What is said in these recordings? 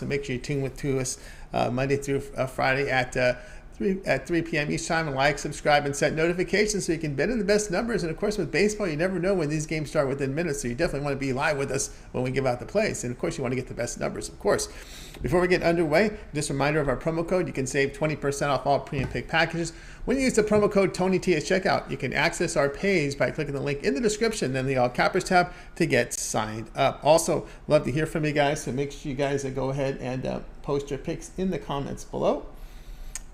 So make sure you tune to us Monday through Friday at 3 p.m. each time, and like, subscribe, and set notifications so you can bet in the best numbers. And of course, with baseball, you never know when these games start within minutes, so you definitely want to be live with us when we give out the plays. And of course, you want to get the best numbers, of course. Before we get underway, just a reminder of our promo code. You can save 20% off all premium pick packages when you use the promo code TonyT at checkout. You can access our page by clicking the link in the description, then the All Cappers tab to get signed up. Also, love to hear from you guys, so make sure you guys go ahead and post your picks in the comments below.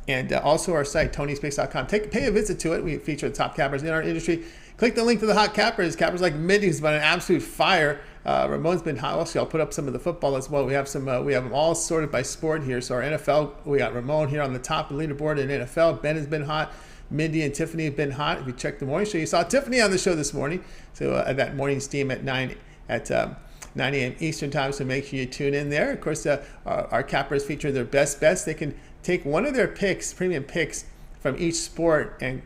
And also our site, TonySpicks.com. Pay a visit to it. We feature the top cappers in our industry. Click the link to the hot cappers. Cappers like Mindy, who's been an absolute fire. Ramon's been hot. Also, I'll put up some of the football as well. We have some. We have them all sorted by sport here. So our NFL, we got Ramon here on the top of the leaderboard in NFL. Ben has been hot. Mindy and Tiffany have been hot. If you check the morning show, you saw Tiffany on the show this morning. So that morning steam at 9 a.m. Eastern time, so make sure you tune in there. Of course, our cappers feature their best bets. They can take one of their picks, premium picks, from each sport and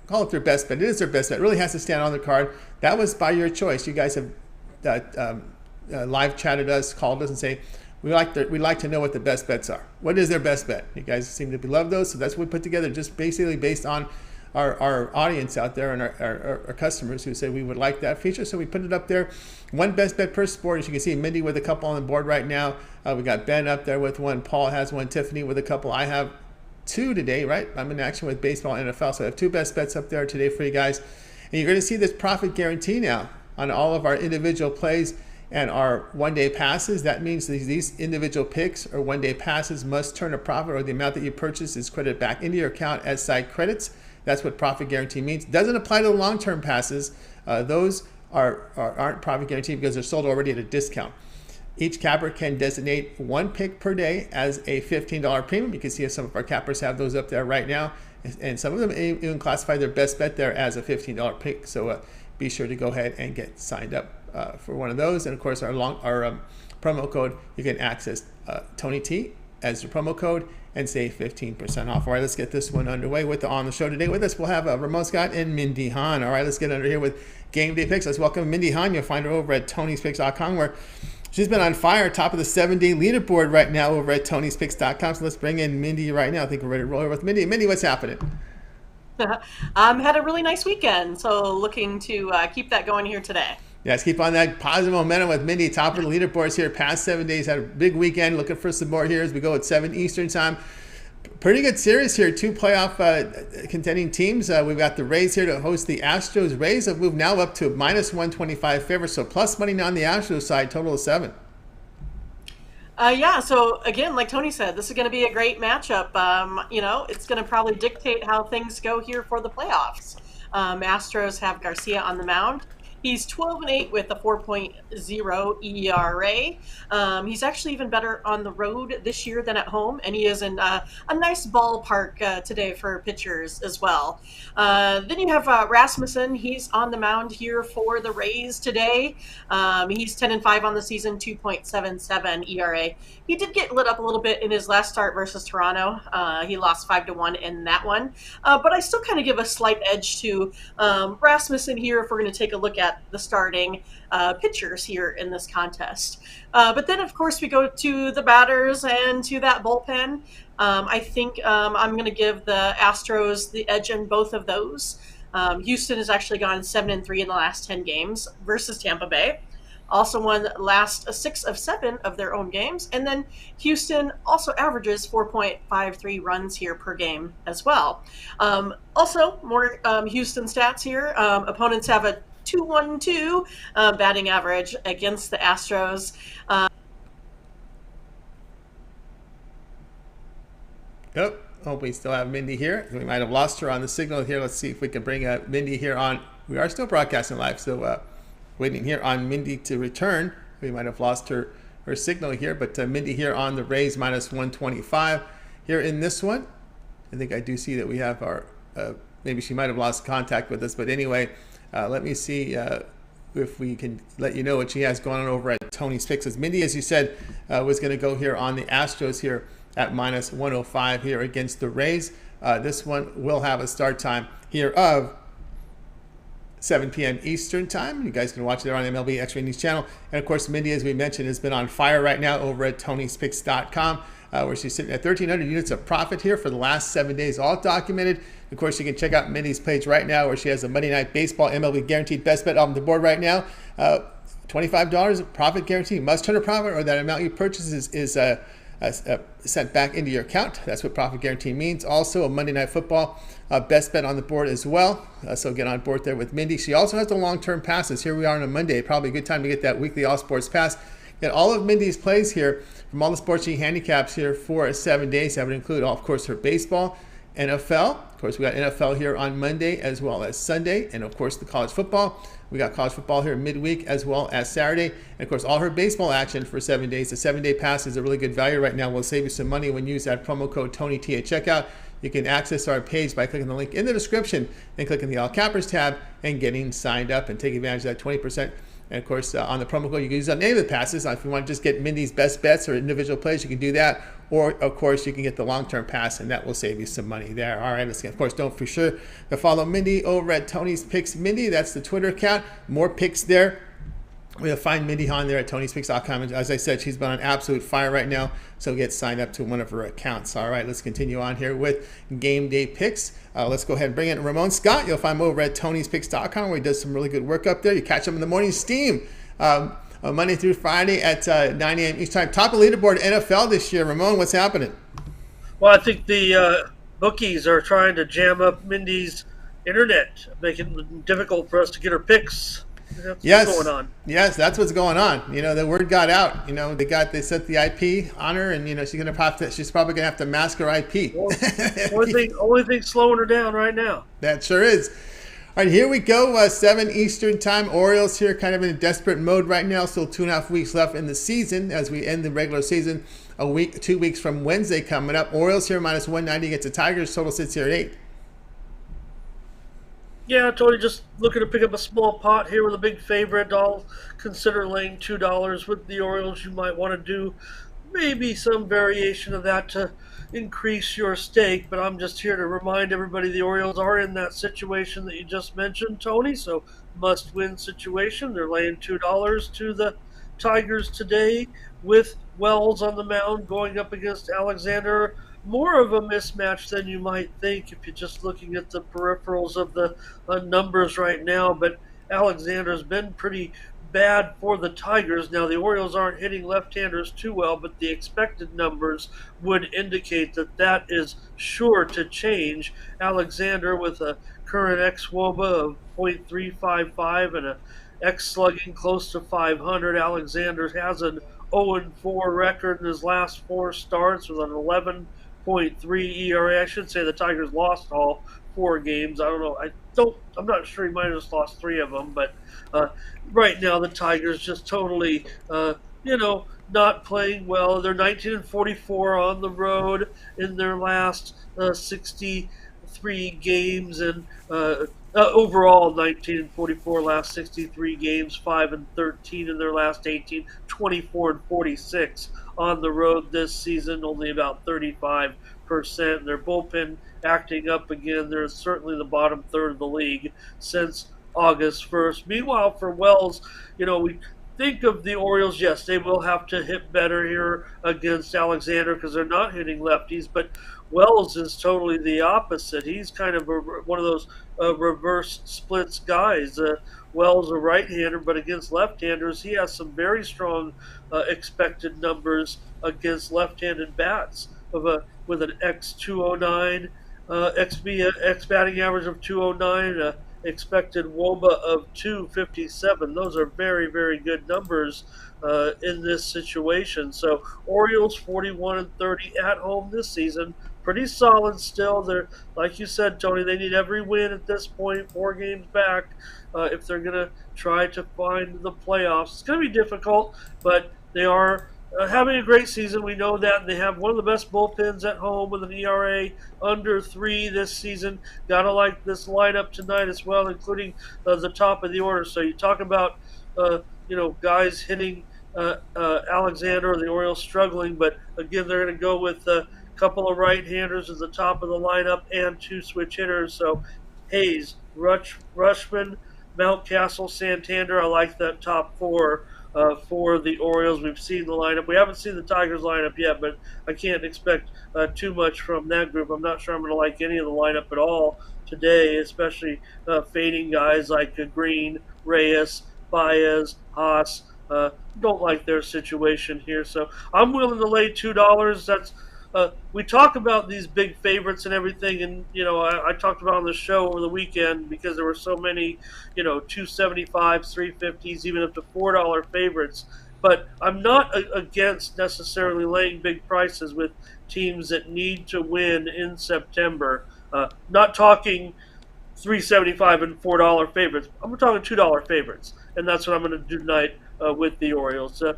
call it their best bet. It is their best bet. It really has to stand on the card. That was by your choice. You guys have live chatted us, called us, and say, we'd like to know what the best bets are. What is their best bet? You guys seem to love those, so that's what we put together, just basically based on our audience out there and our customers who say we would like that feature. So we put it up there. One best bet per sport. As you can see, Mindy with a couple on the board right now. We got Ben up there with one. Paul has one. Tiffany with a couple. I have two today, right? I'm in action with baseball and NFL. So I have two best bets up there today for you guys. And you're going to see this profit guarantee now on all of our individual plays and our one-day passes. That means these individual picks or one-day passes must turn a profit, or the amount that you purchase is credited back into your account as side credits. That's what profit guarantee means. Doesn't apply to the long-term passes. Those aren't profit guaranteed because they're sold already at a discount. Each capper can designate one pick per day as a $15 premium. You can see some of our cappers have those up there right now, and some of them even classify their best bet there as a $15 pick. So be sure to go ahead and get signed up for one of those. And of course, our promo code, you can access TonyT as your promo code and save 15% off. All right, let's get this one underway. On the show today with us, we'll have Ramon Scott and Mindy Hahn. All right, let's get under here with game day picks. Let's welcome Mindy Hahn. You'll find her over at TonySpicks.com, where she's been on fire, top of the 7-day leaderboard right now over at TonySpicks.com. So let's bring in Mindy right now. I think we're ready to roll here with Mindy. Mindy, what's happening? Had a really nice weekend, so looking to keep that going here today. Yes, keep on that positive momentum with Mindy, top of the leaderboards here. Past 7 days, had a big weekend. Looking for some more here as we go at 7 Eastern time. Pretty good series here. Two playoff contending teams. We've got the Rays here to host the Astros. Rays have moved now up to -125 favor, so plus money now on the Astros side, total of 7. Yeah, so again, like Tony said, this is going to be a great matchup. It's going to probably dictate how things go here for the playoffs. Astros have Garcia on the mound. He's 12-8 with a 4.0 ERA. He's actually even better on the road this year than at home, and he is in a nice ballpark today for pitchers as well. Then you have Rasmussen. He's on the mound here for the Rays today. He's 10-5 on the season, 2.77 ERA. He did get lit up a little bit in his last start versus Toronto. He lost 5-1 in that one. But I still kind of give a slight edge to Rasmussen here if we're going to take a look at the starting pitchers here in this contest. But then, of course, we go to the batters and to that bullpen. I think I'm going to give the Astros the edge in both of those. Houston has actually gone 7-3 in the last 10 games versus Tampa Bay. Also won the last 6 of 7 of their own games. And then Houston also averages 4.53 runs here per game as well. Also, more Houston stats here. Opponents have a 2.12 batting average against the Astros. Yep. Oh, we still have Mindy here. We might have lost her on the signal here. Let's see if we can bring Mindy here on. We are still broadcasting live, so waiting here on Mindy to return. We might have lost her signal here, but Mindy here on the Rays -125 here in this one. I think I do see that we have our, maybe she might have lost contact with us, but anyway, let me see if we can let you know what she has going on over at Tony's Picks. Mindy, as you said, was going to go here on the Astros here at -105 here against the Rays. This one will have a start time here of 7 p.m. Eastern Time. You guys can watch it there on MLB Extra News channel. And of course, Mindy, as we mentioned, has been on fire right now over at Tony'sPicks.com, where she's sitting at 1,300 units of profit here for the last 7 days, all documented. Of course, you can check out Mindy's page right now, where she has a Monday Night Baseball MLB guaranteed best bet on the board right now. $25 profit guarantee. Must turn a profit, or that amount you purchase is sent back into your account. That's what profit guarantee means. Also, a Monday Night Football best bet on the board as well. So get on board there with Mindy. She also has the long-term passes. Here we are on a Monday. Probably a good time to get that weekly All Sports Pass. Get all of Mindy's plays here from all the sports she handicaps here for 7 days. That would include, of course, her baseball, NFL. Of course, we got NFL here on Monday as well as Sunday. And, of course, the college football. We got college football here midweek as well as Saturday. And, of course, all her baseball action for 7 days. The 7-day pass is a really good value right now. We'll save you some money when you use that promo code TonyT at checkout. You can access our page by clicking the link in the description and clicking the All Cappers tab and getting signed up and take advantage of that 20%. And, of course, on the promo code, you can use on any of the passes. If you want to just get Mindy's best bets or individual plays, you can do that. Or, of course, you can get the long-term pass, and that will save you some money there. All right, let's get, of course, don't for sure to follow Mindy over at Tony's Picks Mindy. That's the Twitter account. More picks there. We'll find Mindy on there at Tony'sPicks.com. And as I said, she's been on absolute fire right now, so get signed up to one of her accounts. All right, let's continue on here with game day picks. Let's go ahead and bring in Ramon Scott. You'll find him over at Tony'sPicks.com, where he does some really good work up there. You catch him in the morning steam. Monday through Friday at 9 a.m. each time. Top of the leaderboard NFL this year. Ramon, what's happening? Well, I think the bookies are trying to jam up Mindy's internet, making it difficult for us to get her picks. That's what's going on. Yes, that's what's going on. You know, the word got out. You know, they set the IP on her, and you know she's probably gonna have to mask her IP. Well, only thing slowing her down right now. That sure is. All right, here we go. 7 Eastern time. Orioles here, kind of in a desperate mode right now. Still 2.5 weeks left in the season as we end the regular season. 2 weeks from Wednesday coming up. Orioles here minus 190 against the Tigers. Total sits here at 8. Yeah, Tony, just looking to pick up a small pot here with a big favorite. I'll consider laying $2 with the Orioles. You might want to do maybe some variation of that to increase your stake, but I'm just here to remind everybody the Orioles are in that situation that you just mentioned, Tony, so must-win situation. They're laying $2 to the Tigers today with Wells on the mound going up against Alexander. More of a mismatch than you might think if you're just looking at the peripherals of the numbers right now, but Alexander's been pretty bad for the Tigers. Now, the Orioles aren't hitting left-handers too well, but the expected numbers would indicate that that is sure to change. Alexander with a current xWOBA of .355 and a x-slugging close to 500. Alexander has an 0-4 record in his last 4 starts with an 11.3 ERA. I should say the Tigers lost all 4 games. I don't know. I'm not sure. He might have just lost 3 of them, but right now the Tigers just totally, not playing well. They're 19-44 on the road in their last 63 games, and overall 19-44 last 63 games, 5-13 in their last 18, 24-46 on the road this season, only about 35%. Their bullpen acting up again. They're certainly the bottom third of the league since August 1st. Meanwhile, for Wells, we think of the Orioles, yes, they will have to hit better here against Alexander because they're not hitting lefties, but Wells is totally the opposite. He's kind of one of those reverse splits guys. Wells a right-hander, but against left-handers, he has some very strong expected numbers against left-handed bats with an x209, x batting average of 209, expected WOBA of 257. Those are very, very good numbers in this situation. So Orioles 41-30 at home this season. Pretty solid still. They're, like you said, Tony, they need every win at this point, 4 games back, if they're going to try to find the playoffs. It's going to be difficult, but they are having a great season. We know that. And they have one of the best bullpens at home with an ERA under 3 this season. Gotta like this lineup tonight as well, including the top of the order. So you talk about guys hitting Alexander or the Orioles struggling, but again they're going to go with a couple of right-handers at the top of the lineup and 2 switch hitters. So Hayes, Rushman, Mountcastle, Santander. I like that top four for the Orioles. We've seen the lineup. We haven't seen the Tigers lineup yet, but I can't expect too much from that group. I'm not sure I'm going to like any of the lineup at all today, especially fading guys like Green, Reyes, Baez, Haas. Don't like their situation here, so I'm willing to lay $2. That's we talk about these big favorites and everything, and I talked about on the show over the weekend because there were so many, 275s, 350s, even up to $4 favorites. But I'm not against necessarily laying big prices with teams that need to win in September. Not talking 375 and $4 favorites. I'm talking $2 favorites, and that's what I'm going to do tonight with the Orioles. If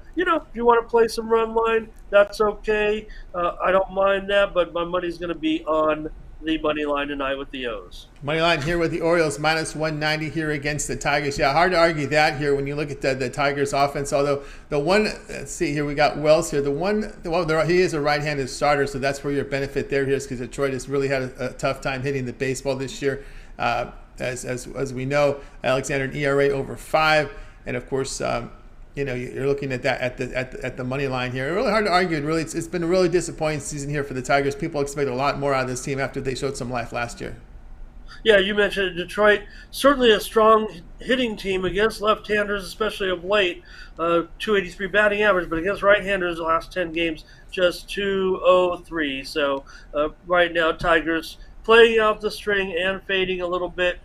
you want to play some run line, that's okay. I don't mind that, but my money's going to be on the money line tonight with the O's. Money line here with the Orioles, minus 190 here against the Tigers. Yeah, hard to argue that here when you look at the Tigers offense. Although the one, let's see here, we got Wells here. He is a right-handed starter, so that's where your benefit there is because Detroit has really had a tough time hitting the baseball this year. As we know, Alexander an ERA over 5, and of course, you're looking at that at the money line here. Really hard to argue. Really, it's been a really disappointing season here for the Tigers. People expect a lot more out of this team after they showed some life last year. Yeah, you mentioned Detroit. Certainly a strong hitting team against left-handers, especially of late. 283 batting average, but against right-handers, the last 10 games, just 203. So right now, Tigers playing out the string and fading a little bit.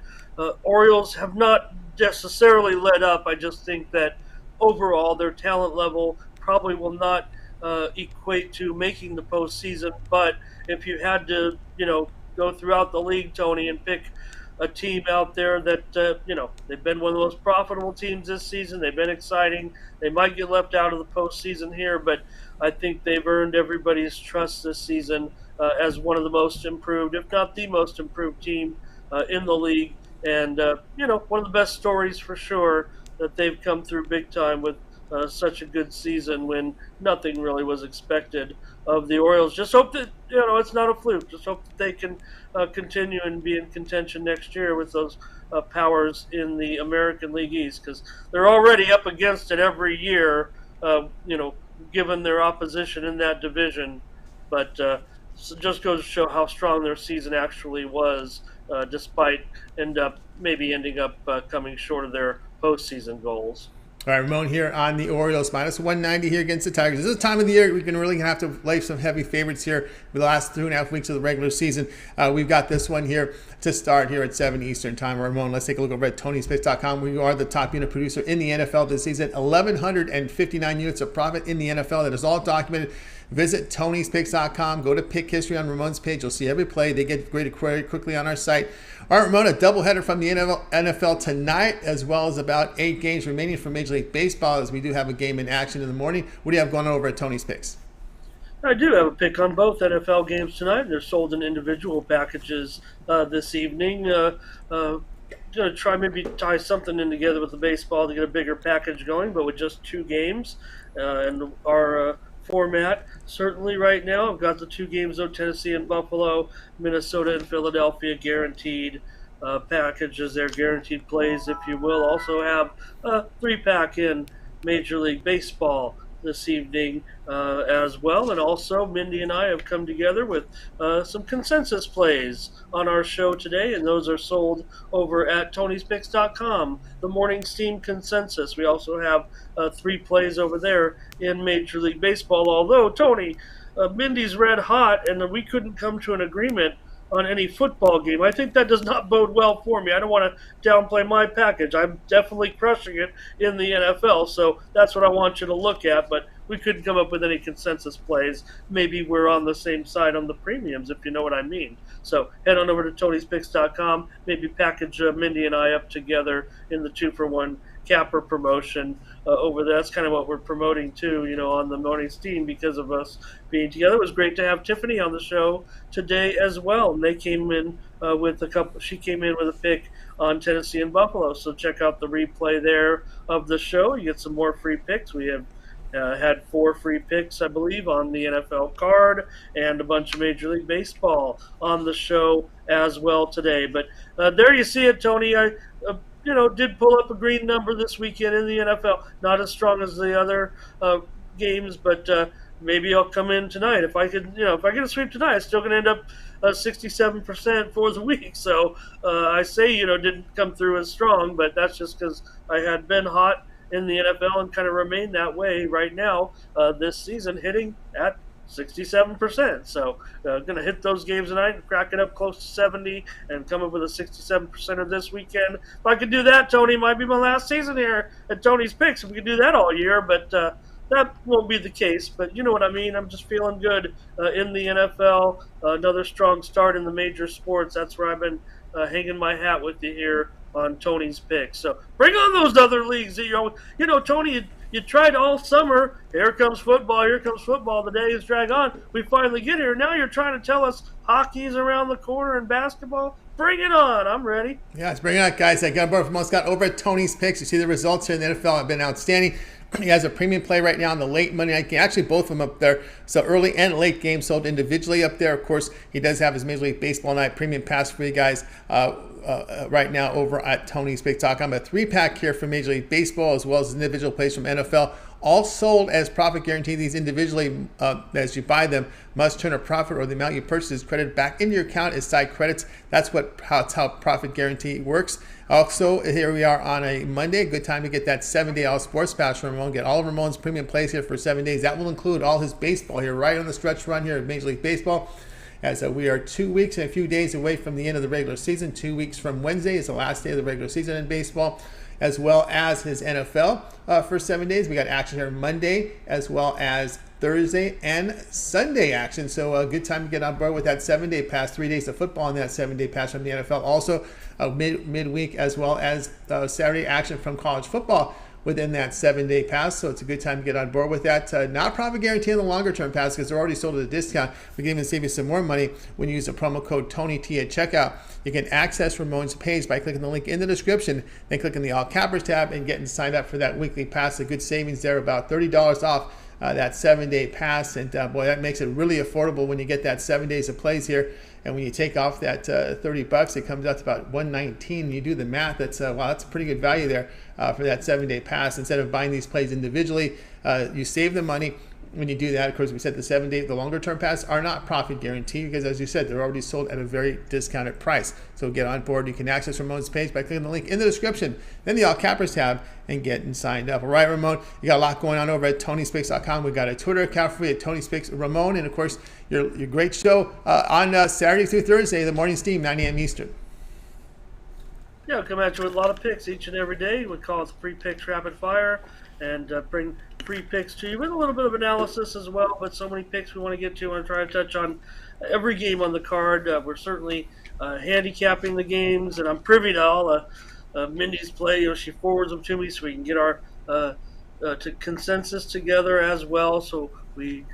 Orioles have not necessarily let up. I just think that overall their talent level probably will not equate to making the postseason. But if you had to, go throughout the league, Tony, and pick a team out there that, they've been one of the most profitable teams this season. They've been exciting. They might get left out of the postseason here, but I think they've earned everybody's trust this season as one of the most improved, if not the most improved team in the league. And, one of the best stories for sure that they've come through big time with such a good season when nothing really was expected of the Orioles. Just hope that, it's not a fluke. Just hope that they can continue and be in contention next year with those powers in the American League East, because they're already up against it every year, given their opposition in that division. But so just goes to show how strong their season actually was, despite ending up coming short of their postseason goals. All right, Ramon here on the Orioles, minus 190 here against the Tigers. This is the time of the year we can really have to lay some heavy favorites here for the last 2.5 weeks of the regular season. We've got this one here to start here at 7 Eastern time. Ramon, let's take a look over at TonySpitz.com. We are the top unit producer in the NFL this season. 1,159 units of profit in the NFL. That is all documented. Visit TonySpitz.com. Go to Pick History on Ramon's page. You'll see every play. They get graded quickly on our site. All right, Ramon, a doubleheader from the NFL tonight, as well as about 8 games remaining from Major League Baseball, as we do have a game in action in the morning. What do you have going on over at Tony's Picks? I do have a pick on both NFL games tonight. They're sold in individual packages this evening. Going to try maybe tie something in together with the baseball to get a bigger package going, but with just 2 games. And our format certainly right now, I've got the 2 games though, Tennessee and Buffalo, Minnesota and Philadelphia, guaranteed packages there, guaranteed plays, if you will. Also have a 3-pack in Major League Baseball this evening as well. And also, Mindy and I have come together with some consensus plays on our show today, and those are sold over at Tony'sPicks.com, the Morning Steam Consensus. We also have 3 plays over there in Major League Baseball, although, Tony, Mindy's red hot, and we couldn't come to an agreement on any football game. I think that does not bode well for me. I don't want to downplay my package. I'm definitely crushing it in the NFL, so that's what I want you to look at, but we couldn't come up with any consensus plays. Maybe we're on the same side on the premiums, if you know what I mean. So head on over to Tony'sPicks.com, maybe package Mindy and I up together in the 2-for-1 capper promotion over there. That's kind of what we're promoting too, on the Morning Steam because of us being together. It was great to have Tiffany on the show today as well. And they came in she came in with a pick on Tennessee and Buffalo. So check out the replay there of the show. You get some more free picks. We have had 4 free picks, I believe, on the NFL card and a bunch of Major League Baseball on the show as well today. But there you see it, Tony. did pull up a green number this weekend in the NFL. Not as strong as the other games, but maybe I'll come in tonight. If I get a sweep tonight, it's still going to end up 67% for the week. So I say, didn't come through as strong, but that's just because I had been hot in the NFL and kind of remain that way right now this season, hitting at 67%. So going to hit those games tonight and crack it up close to 70 and come up with a 67% this weekend. If I could do that, Tony, might be my last season here at Tony's Picks. If we could do that all year, but that won't be the case. But you know what I mean. I'm just feeling good in the NFL. Another strong start in the major sports. That's where I've been hanging my hat with you here on Tony's Picks. So bring on those other leagues that Tony, you tried all summer. Here comes football. Here comes football. The days drag on. We finally get here. Now you're trying to tell us hockey's around the corner and basketball. Bring it on. I'm ready. Yeah, let's bring it on, guys. I got both from us. Got over at Tony's Picks. You see the results here in the NFL have been outstanding. He has a premium play right now in the late Monday night game. Actually, both of them up there. So early and late games sold individually up there. Of course, he does have his Major League Baseball night premium pass for you guys right now over at Tony'sPicks.com. A 3-pack here for Major League Baseball as well as individual plays from NFL. All sold as profit guarantee. These individually, as you buy them, must turn a profit or the amount you purchase is credited back into your account as side credits. That's how profit guarantee works. Also, here we are on a Monday. Good time to get that 7-day all sports pass from Ramon. Get all of Ramon's premium plays here for 7 days. That will include all his baseball here, right on the stretch run here of Major League Baseball. As we are 2 weeks and a few days away from the end of the regular season. 2 weeks from Wednesday is the last day of the regular season in baseball, as well as his NFL for 7 days. We got action here Monday, as well as Thursday and Sunday action. So a good time to get on board with that 7-day pass, 3 days of football and that 7-day pass from the NFL. Also midweek, as well as Saturday action from college football within that 7-day pass. So it's a good time to get on board with that. Not profit guarantee on the longer term pass because they're already sold at a discount. We can even save you some more money when you use the promo code TonyT at checkout. You can access Ramon's page by clicking the link in the description, then clicking the All Cappers tab and getting signed up for that weekly pass. A good savings there, about $30 off that 7-day pass. And boy, that makes it really affordable when you get that 7 days of plays here. And when you take off that $30, it comes out to about $119. You do the math, that's wow, that's a pretty good value there for that 7-day pass. Instead of buying these plays individually, you save the money when you do that. Of course, we said the longer term pass are not profit guaranteed because, as you said, they're already sold at a very discounted price. So get on board. You can access Ramon's page by clicking the link in the description, then the All Cappers tab, and getting signed up. All right, Ramon, you got a lot going on over at Tony'sPicks.com. We've got a Twitter account for you at Tony'sPicks Ramon, and of course, your great show on Saturday through Thursday, the morning steam, 9 a.m. Eastern. Yeah, I'll come at you with a lot of picks each and every day. We call it the Free Picks Rapid Fire, and bring free picks to you with a little bit of analysis as well. But so many picks we want to get to. I want to try to touch on every game on the card. We're certainly handicapping the games, and I'm privy to all Mindy's play. She forwards them to me so we can get our consensus together as well, so we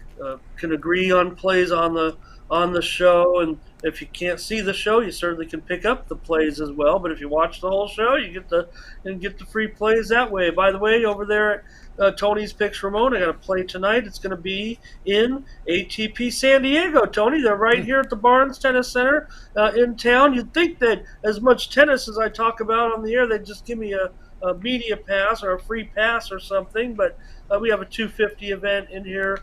can agree on plays on the show. And if you can't see the show, you certainly can pick up the plays as well. But if you watch the whole show, you get the free plays that way. By the way, over there at Tony's Picks Ramon, I got a play tonight. It's going to be in ATP San Diego. Tony, they're right here at the Barnes Tennis Center in town. You'd think that as much tennis as I talk about on the air, they'd just give me a media pass or a free pass or something. But we have a $250 event in here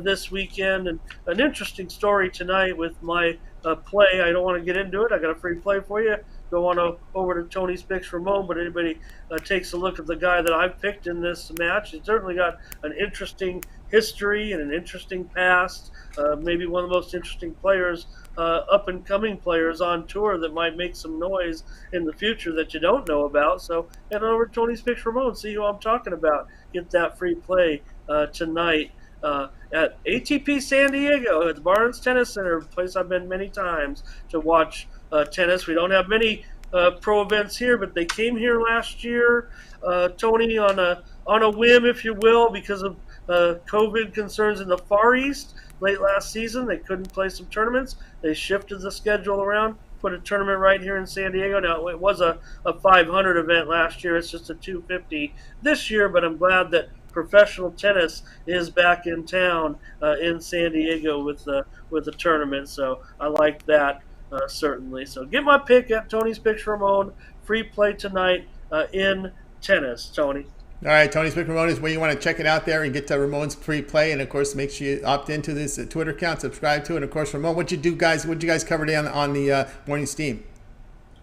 this weekend, and an interesting story tonight with my play. I don't want to get into it. I got a free play for you. Go on over to Tony's Picks Ramon, but anybody takes a look at the guy that I've picked in this match, he's certainly got an interesting history and an interesting past, maybe one of the most interesting players, up-and-coming players on tour that might make some noise in the future that you don't know about. So head over to Tony's Picks Ramon, see who I'm talking about. Get that free play tonight at ATP San Diego at the Barnes Tennis Center, a place I've been many times to watch tennis. We don't have many pro events here, but they came here last year, Tony, on a whim, if you will, because of COVID concerns in the Far East. Late last season, they couldn't play some tournaments. They shifted the schedule around, put a tournament right here in San Diego. Now, it was a 500 event last year. It's just a 250 this year, but I'm glad that professional tennis is back in town in San Diego with the tournament. So I like that certainly. So get my pick at Tony's Picks Ramon. Free play tonight in tennis, Tony. All right, Tony Smith Ramon is where you want to check it out there and get to Ramon's pre-play, and of course, make sure you opt into this Twitter account, subscribe to it. And of course, Ramon, what you do, guys? What you guys cover today on the morning steam?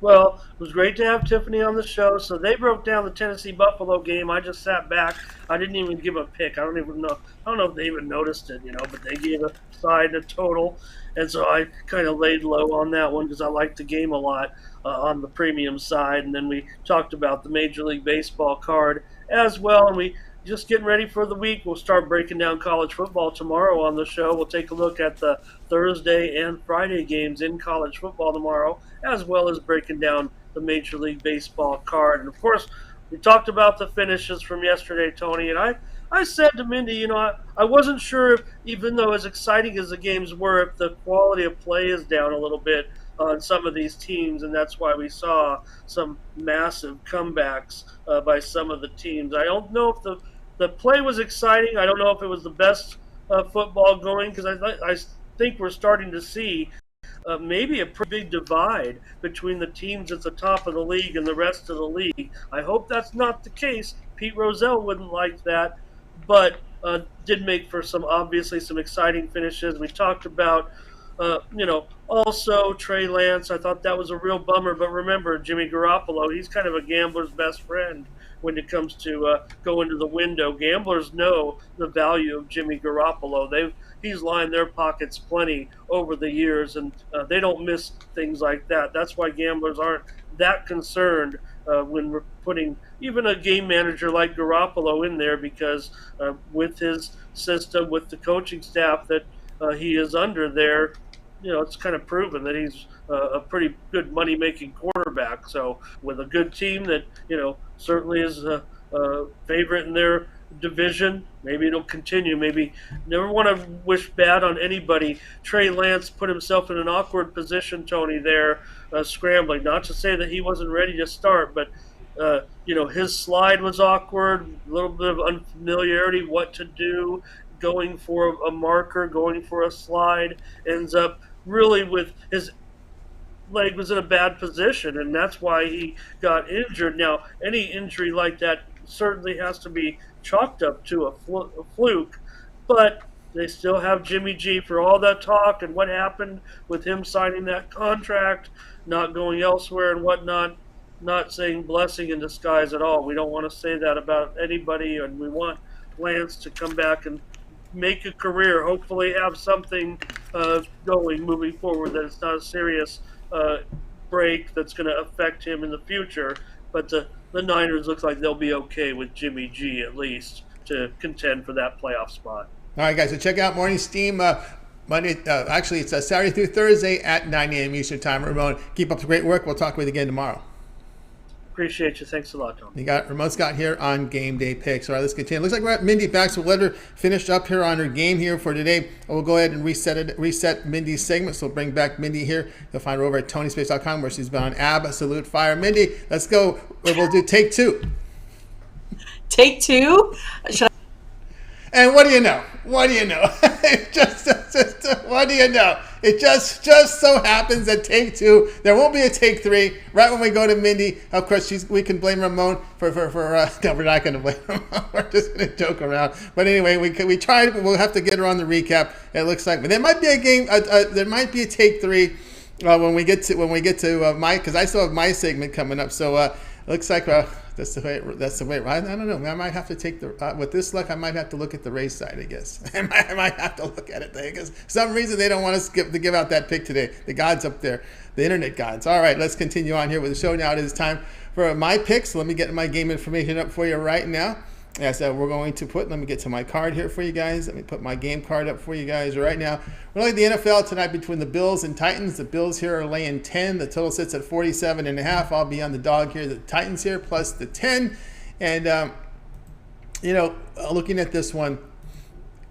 Well, it was great to have Tiffany on the show. So they broke down the Tennessee Buffalo game. I just sat back. I didn't even give a pick. I don't even know. I don't know if they even noticed it, but they gave a side, a total, and so I kind of laid low on that one because I liked the game a lot on the premium side. And then we talked about the Major League Baseball card as well, and we just getting ready for the week. We'll start breaking down college football tomorrow on the show. We'll take a look at the Thursday and Friday games in college football tomorrow, as well as breaking down the Major League Baseball card. And of course, we talked about the finishes from yesterday, Tony, and I said to Mindy, I wasn't sure if, even though as exciting as the games were, if the quality of play is down a little bit on some of these teams, and that's why we saw some massive comebacks by some of the teams. I don't know if the play was exciting. I don't know if it was the best football going, because I think we're starting to see maybe a pretty big divide between the teams at the top of the league and the rest of the league. I hope that's not the case. Pete Rozelle wouldn't like that, but did make for obviously some exciting finishes. We talked about, also Trey Lance. I thought that was a real bummer, but remember, Jimmy Garoppolo, he's kind of a gambler's best friend when it comes to going to the window. Gamblers know the value of Jimmy Garoppolo. He's lined their pockets plenty over the years, and they don't miss things like that. That's why gamblers aren't that concerned when we're putting even a game manager like Garoppolo in there, because with his system, with the coaching staff that he is under there, it's kind of proven that he's a pretty good money-making quarterback. So with a good team that, certainly is a favorite in their division, maybe it'll continue. Maybe never want to wish bad on anybody. Trey Lance put himself in an awkward position, Tony, there, scrambling. Not to say that he wasn't ready to start, but his slide was awkward, a little bit of unfamiliarity, what to do, going for a marker, going for a slide, ends up really with his leg was in a bad position, and that's why he got injured. Now, any injury like that certainly has to be chalked up to a fluke, but they still have Jimmy G for all that talk and what happened with him signing that contract, not going elsewhere and whatnot. Not saying blessing in disguise at all. We don't want to say that about anybody, and we want Lance to come back and make a career, hopefully have something going moving forward, that it's not a serious break that's going to affect him in the future. But the Niners look like they'll be okay with Jimmy G, at least, to contend for that playoff spot. All right, guys, so check out Morning Steam Monday. Actually, it's Saturday through Thursday at 9 a.m. Eastern Time. Ramon, keep up the great work. We'll talk with you again tomorrow. Appreciate you. Thanks a lot, Tom. You got Ramon Scott here on Game Day Picks. All right, let's continue. Looks like we're at Mindy back, so we'll let her finish up here on her game here for today. We'll go ahead and reset Mindy's segment, so we'll bring back Mindy here. You'll find her over at TonySpace.com, where she's been on absolute fire. Mindy, let's go. We'll do take two. Take two? And what do you know? What do you know? What do you know? It just so happens that take two, there won't be a take three. Right when we go to Mindy, of course, we can blame Ramon for no, we're not going to blame Ramon. We're just going to joke around. But anyway, we tried, but we'll have to get her on the recap. It looks like, but there might be a game. There might be a take three when we get to my, because I still have my segment coming up. So it looks like. That's the way. I don't know. I might have to take with this luck. I might have to look at the race side. I guess I might have to look at it because for some reason they don't want us to give out that pick today. The gods up there, the internet gods. All right, let's continue on here with the show. Now it is time for my picks. Let me get my game information up for you right now. As we're going to let me get to my card here for you guys. Let me put my game card up for you guys right now. We're looking at the NFL tonight between the Bills and Titans. The Bills here are laying 10. The total sits at 47.5. I'll be on the dog here. The Titans here plus the 10. And, looking at this one,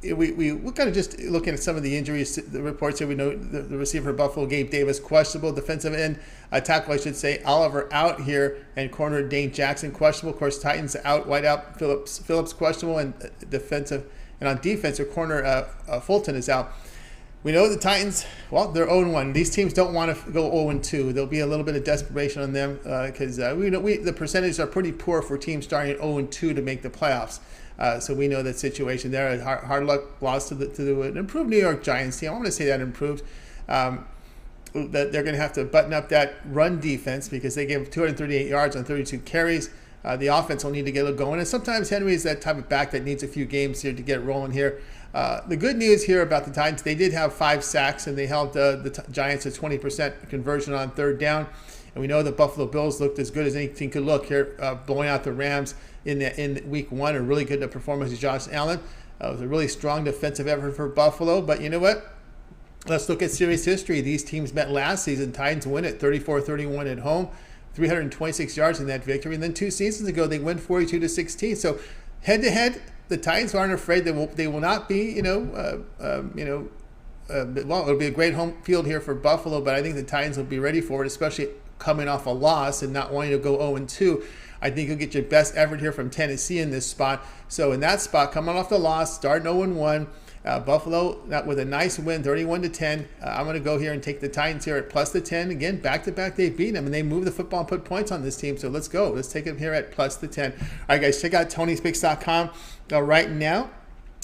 we're kind of just looking at some of the injuries, the reports here. We know the receiver for Buffalo, Gabe Davis, questionable. Defensive end, tackle, I should say, Oliver out here, and corner Dane Jackson, questionable. Of course, Titans out, White out, Phillips questionable, and on defensive corner Fulton is out. We know the Titans, well, they're 0-1. These teams don't want to go 0-2. There'll be a little bit of desperation on them because the percentages are pretty poor for teams starting at 0-2 to make the playoffs. So we know that situation there. Hard luck loss to an improved New York Giants team. I want to say that improved. That they're going to have to button up that run defense because they gave 238 yards on 32 carries. The offense will need to get it going. And sometimes Henry is that type of back that needs a few games here to get rolling here. The good news here about the Titans, they did have 5 sacks, and they held the Giants to 20% conversion on third down. And we know the Buffalo Bills looked as good as anything could look here, blowing out the Rams in week 1. A really good performance of Josh Allen. It was a really strong defensive effort for Buffalo. But you know what? Let's look at series history. These teams met last season. Titans win it 34-31 at home, 326 yards in that victory. And then 2 seasons ago, they win 42-16. So head-to-head, the Titans aren't afraid. They will not be, well, it'll be a great home field here for Buffalo, but I think the Titans will be ready for it, especially coming off a loss and not wanting to go 0-2. I think you'll get your best effort here from Tennessee in this spot. So in that spot, coming off the loss, starting 0-1, Buffalo with a nice win, 31-10. I'm going to go here and take the Titans here at plus the 10. Again, back-to-back, they've beaten them, and they move the football and put points on this team. So let's go. Let's take them here at plus the 10. All right, guys, check out Tony'sPicks.com right now.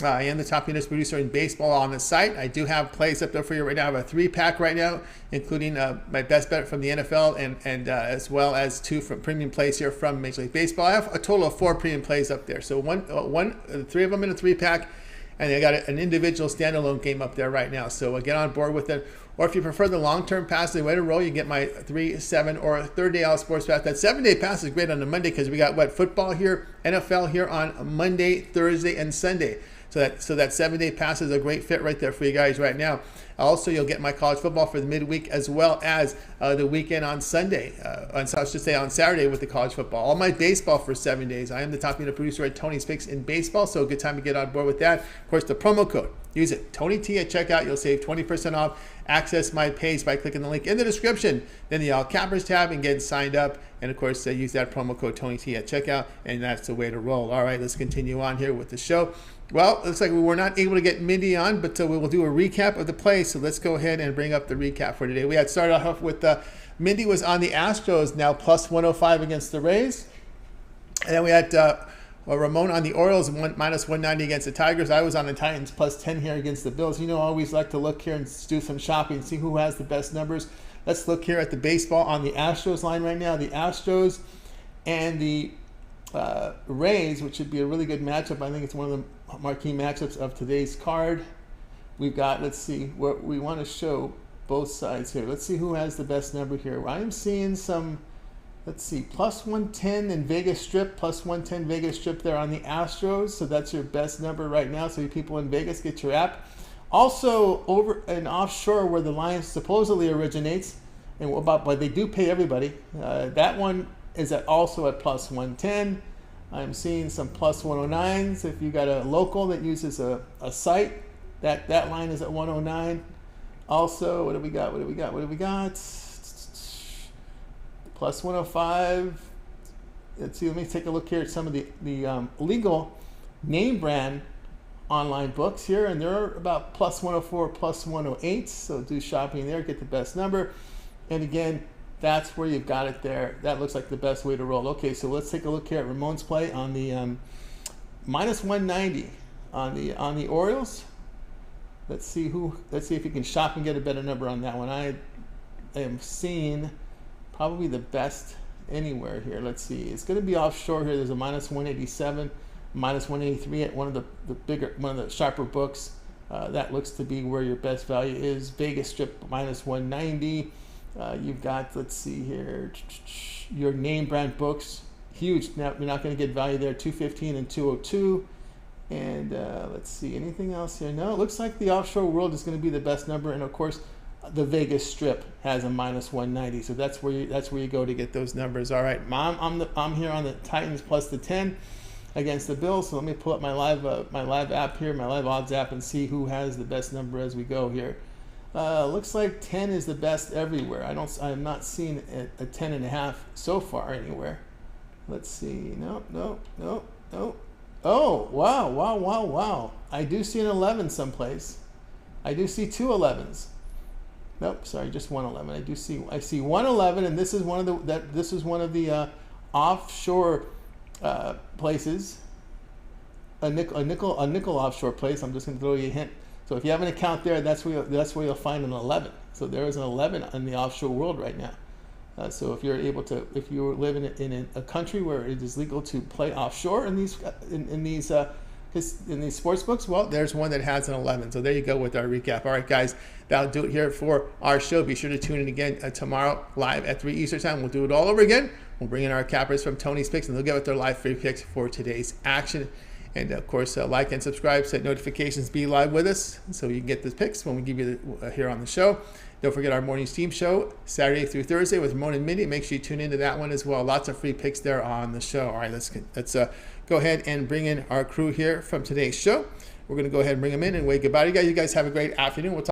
I am the top units producer in baseball on the site. I do have plays up there for you right now. I have a 3-pack right now, including my best bet from the NFL and as well as 2 from premium plays here from Major League Baseball. I have a total of 4 premium plays up there. So 3 of them in a 3-pack. And they got an individual standalone game up there right now. So get on board with it. Or if you prefer the long-term pass, the way to roll, you get my 3, 7, or 30-day out sports pass. That 7-day pass is great on a Monday because we got football here, NFL here on Monday, Thursday, and Sunday. So that 7-day pass is a great fit right there for you guys right now. Also, you'll get my college football for the midweek as well as the weekend on Sunday. I should say on Saturday with the college football. All my baseball for 7 days. I am the top unit producer at Tony's Picks in baseball, so a good time to get on board with that. Of course, the promo code. Use it, TonyT at checkout. You'll save 20% off. Access my page by clicking the link in the description. Then the All Cappers tab and get signed up. And of course, use that promo code TonyT at checkout, and that's the way to roll. All right, let's continue on here with the show. Well, it looks like we were not able to get Mindy on, but we will do a recap of the play. So let's go ahead and bring up the recap for today. We had started off with Mindy was on the Astros, now plus 105 against the Rays. And then we had Ramon on the Orioles, minus 190 against the Tigers. I was on the Titans, plus 10 here against the Bills. I always like to look here and do some shopping, see who has the best numbers. Let's look here at the baseball on the Astros line right now. The Astros and the Rays, which should be a really good matchup. I think it's one of the marquee matchups of today's card. We've got, let's see, what we want to show both sides here. Let's see who has the best number here. I am seeing some, let's see, plus 110 in Vegas Strip, plus 110 Vegas Strip there on the Astros. So that's your best number right now. So you people in Vegas, get your app. Also, over and offshore where the line supposedly originates, but they do pay everybody. That one is also at plus 110. I'm seeing some plus 109s. If you got a local that uses a site, that line is at 109. Also, what do we got? Plus 105. Let's see, let me take a look here at some of the legal name brand online books here, and they're about plus 104, plus 108. So do shopping there, get the best number. And again, that's where you've got it there. That looks like the best way to roll. Okay, so let's take a look here at Ramon's play on the minus 190 on the Orioles. Let's see if you can shop and get a better number on that one. I am seeing probably the best anywhere here. Let's see. It's going to be offshore here. There's a minus 187, minus 183 at one of the sharper books. That looks to be where your best value is. Vegas Strip minus 190. You've got, let's see here, your name brand books, huge. Now you're not going to get value there, 215 and 202. And let's see, anything else here? No, it looks like the offshore world is going to be the best number. And of course, the Vegas Strip has a minus 190. So that's where you go to get those numbers. All right, I'm here on the Titans plus the 10 against the Bills. So let me pull up my live app here, my live odds app, and see who has the best number as we go here. Looks like 10 is the best everywhere. I'm not seeing a 10.5 so far anywhere. Let's see. No. Oh, wow. I do see an 11 someplace. I do see 2 11s. Nope, sorry, just 1 11. I see 1 11, and this is one of the offshore places. A nickel offshore place. I'm just going to throw you a hint. So if you have an account there, that's where you'll find an 11. So there is an 11 in the offshore world right now. So if you're living in a country where it is legal to play offshore in these sports books, well, there's one that has an 11. So there you go with our recap. All right, guys, that'll do it here for our show. Be sure to tune in again tomorrow live at 3 Eastern time. We'll do it all over again. We'll bring in our cappers from Tony's Picks, and they'll get with their live free picks for today's action. And of course, like and subscribe, set notifications, be live with us so you can get the picks when we give you here on the show. Don't forget our morning team show, Saturday through Thursday with Ramon and Mindy. Make sure you tune into that one as well. Lots of free picks there on the show. All right, let's go ahead and bring in our crew here from today's show. We're going to go ahead and bring them in and wave goodbye to you guys. You guys have a great afternoon. We'll talk